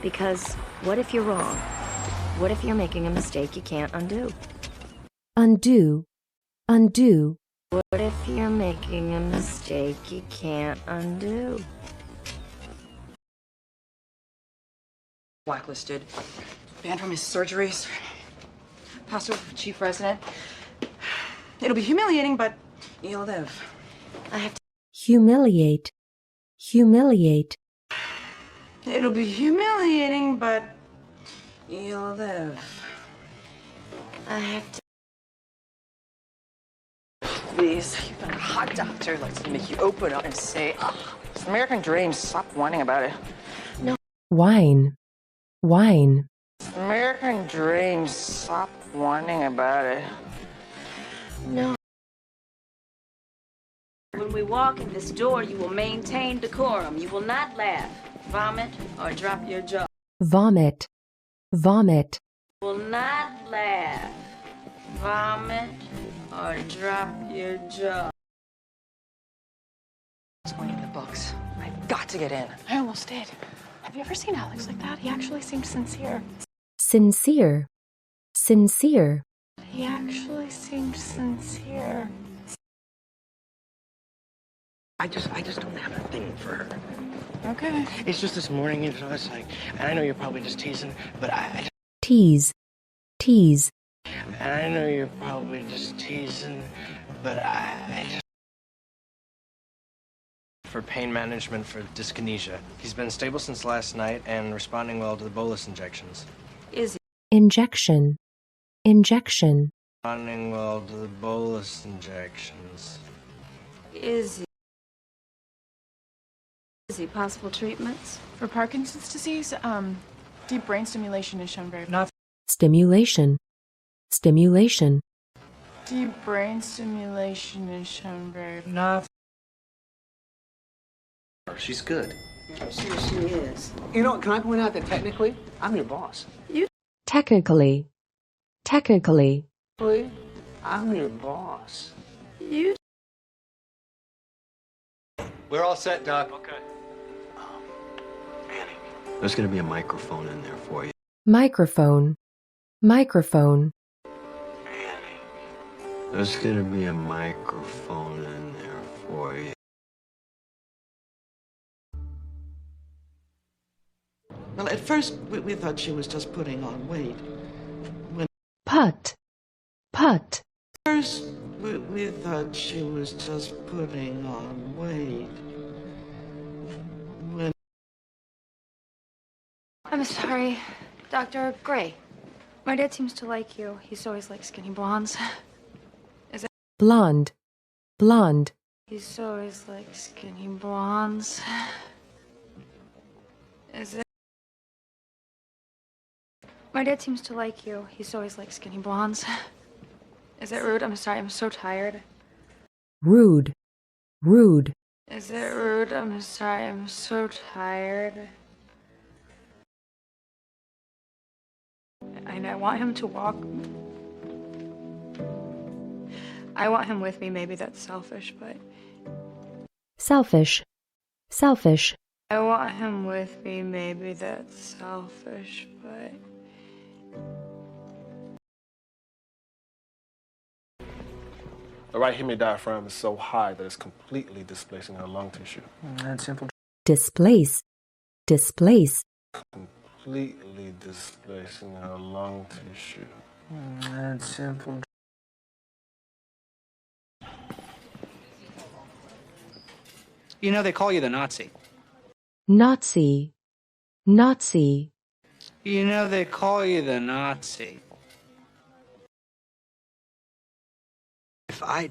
Because what if you're wrong? What if you're making a mistake you can't undo? Undo, undo. What if you're making a mistake you can't undo? Blacklisted, banned from his surgeries, passed over for chief resident. It'll be humiliating, but you'll live. I have to. Humiliate, humiliate. It'll be humiliating, but you'll live. I have to. Please, you've been a hot doctor. Let's make you open up and say, oh, it's an American dream. Stop whining about it. Wine, wine. It's an American dream. Stop whining about it. No. When we walk in this door, you will maintain decorum. You will not laugh, vomit, or drop your jaw. Vomit, vomit. You will not laugh, vomit, or drop your jaw. It's going in the books. I've got to get in. I almost did. Have you ever seen Alex like that? He actually seemed sincere. Sincere, sincere. He actually seemed sincere. I just don't have a thing for her. Okay. It's just this morning, you know, it's like, and I know you're probably just teasing, but I Tease, tease. and I know you're probably just teasing, but I just... For pain management for dyskinesia. He's been stable since last night and responding well to the bolus injections. Is Injection, injection. Responding well to the bolus injections. he possible treatments? For Parkinson's disease, deep brain stimulation is shown very... Stimulation, stimulation. Deep brain stimulation is shown very... She's good. I'm sure she is. You know, can I point out that technically, I'm your boss. Technically, technically. I'm your boss. You We're all set, Doc. Okay. Annie, there's gonna be a microphone in there for you. Microphone, microphone. Annie, there's gonna be a microphone in there for you. Well, at first, we thought she was just putting on weight. Put, put. First, we thought she was just putting on weight. I'm sorry, Dr. Gray. My dad seems to like you. He's always liked skinny blondes. Blonde, blonde. He's always liked skinny blondes. My dad seems to like you. He's always liked skinny blondes. Is it rude? I'm sorry, I'm so tired. Rude, rude. Is it rude? I'm sorry, I'm so tired. And I want him to walk. I want him with me. Maybe that's selfish, but... Selfish, selfish. I want him with me. Maybe that's selfish, but... The right hemidiaphragm diaphragm is so high that it's completely displacing her lung tissue. That's simple. Displace, displace. Completely displacing her lung tissue. That's simple. You know, they call you the Nazi. Nazi, Nazi. You know, they call you the Nazi. If I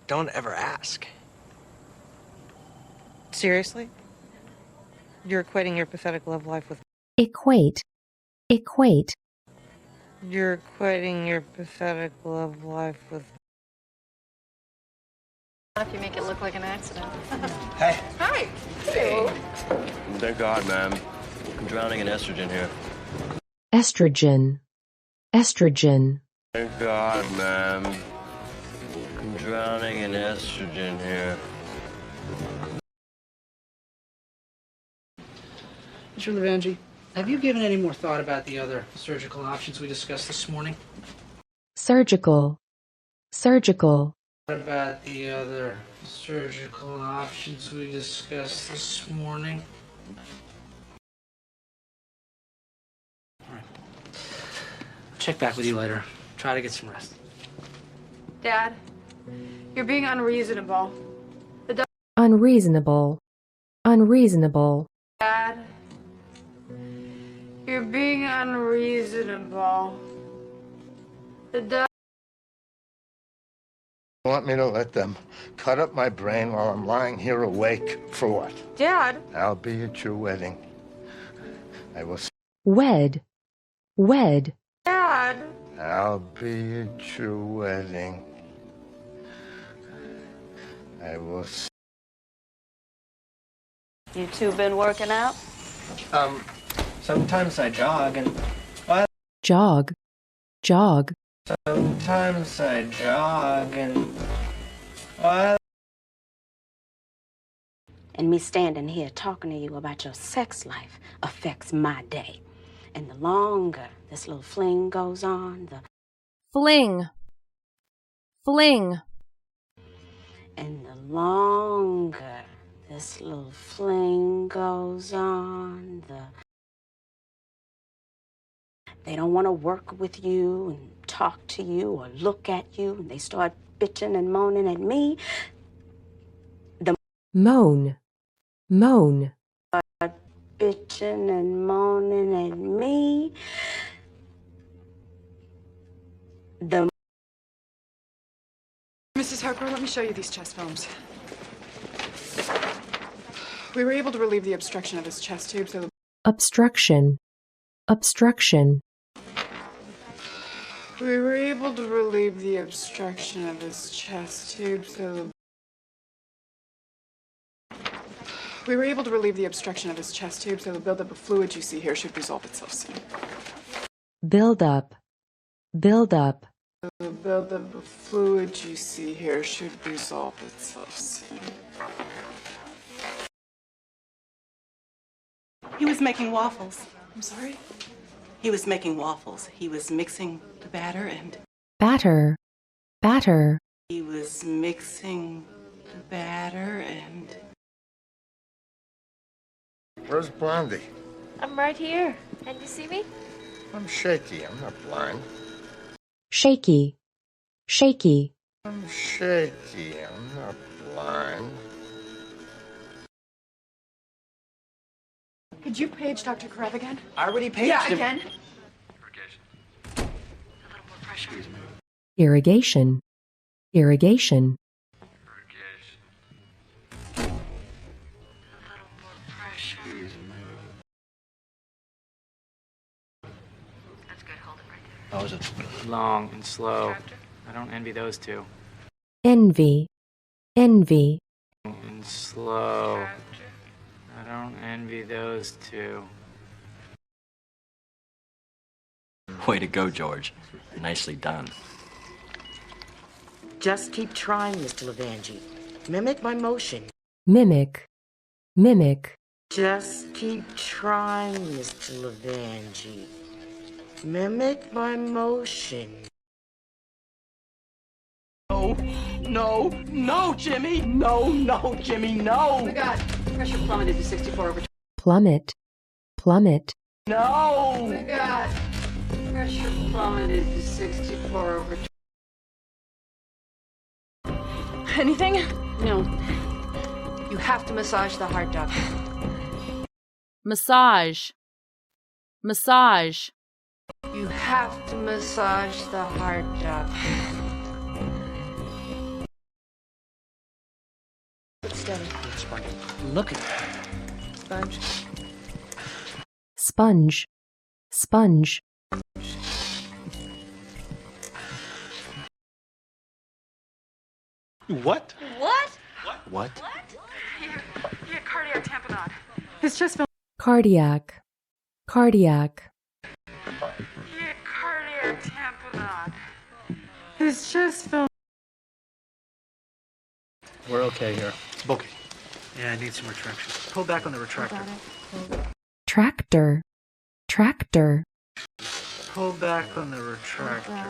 don't ever ask. Seriously? You're equating your pathetic love life with... Equate, equate. You're equating your pathetic love life with... If you make it look like an accident. Hey. Hi! Thank God, ma'am. I'm drowning in estrogen here. Estrogen, estrogen. Thank God, ma'am. I'm drowning in estrogen here. Mr. Levangie, Have you given any more thought about the other surgical options we discussed this morning? surgical, surgical, What about the other surgical options we discussed this morning? All right. Check back with you later. Try to get some rest. Dad, you're being unreasonable. unreasonable, unreasonable, Dad, you're being unreasonable. You want me to let them cut up my brain while I'm lying here awake? For what? Dad. I'll be at your wedding. I will. wed, wed, Dad. I'll be at your wedding. I will. You two been working out? Sometimes I jog and... jog, jog, Sometimes I jog and... And me standing here talking to you about your sex life affects my day. And the longer this little fling goes on, the... fling, fling, And the longer this little fling goes on, the... They don't want to work with you and talk to you or look at you, and they start bitching and moaning at me. moan, moan, Bitching and moaning at me. The Mrs. Harper, let me show you these chest films. We were able to relieve the obstruction of his chest tube, so obstruction, obstruction, we were able to relieve the obstruction of his chest tube, so we were able to relieve the obstruction of his chest tube, so the buildup of fluid you see here should resolve itself soon. build up, build up, The buildup of fluid you see here should resolve itself soon. He was making waffles. I'm sorry? He was making waffles. He was mixing the batter and... batter, batter, He was mixing the batter and... Where's Blondie? I'm right here. Can you see me? I'm shaky. I'm not blind. shaky, shaky, I'm shaky. I'm not blind. Could you page Dr. Karev again? I already paged Yeah, him. again. irrigation, irrigation, How was it? Long and slow. I don't envy those two. envy, envy, And slow. I don't envy those two. Way to go, George. Nicely done. Just keep trying, Mr. Levangie. Mimic my motion. mimic, mimic, Just keep trying, Mr. Levangie. Mimic my motion. No, no, no, Jimmy! No, no, Jimmy, no! We got pressure plummeted to 64 over. plummet, plummet, No! We got pressure plummeted to 64 over. Anything? No. You have to massage the heart, doctor. Massage. Massage. You have to massage the heart, doctor. Steady. Look at that. Sponge. sponge, sponge, What? What? What? He had cardiac tamponade. His chest film. cardiac, cardiac, He had cardiac tamponade. His chest film. We're okay here. Okay. Yeah, I need some retraction. Pull back on the retractor. tractor, Tractor. Pull back on the retractor.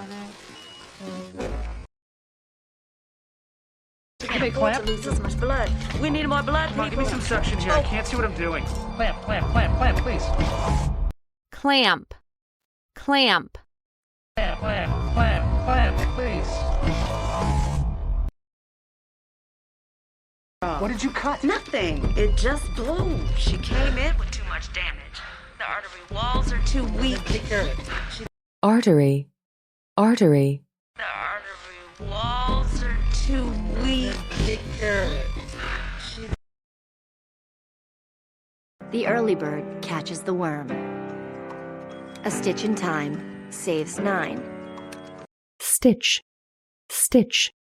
Hey, clamp. To lose this much blood. We need more blood, Come on, give me people. some suction here. I can't see what I'm doing. Clamp, clamp, clamp, clamp, please. Clamp. Clamp. Clamp, clamp, clamp, clamp, please. What did you cut? Nothing. It just blew. She came in with too much damage. The artery walls are too weak. Artery. Artery. The artery walls are too weak. The early bird catches the worm. A stitch in time saves 9. Stitch. Stitch.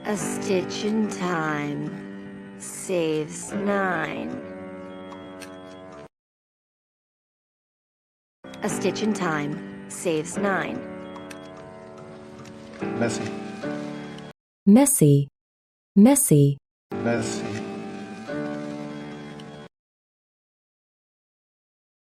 A stitch in time saves 9. A stitch in time saves 9. Messy. Messy. Messy. Messy.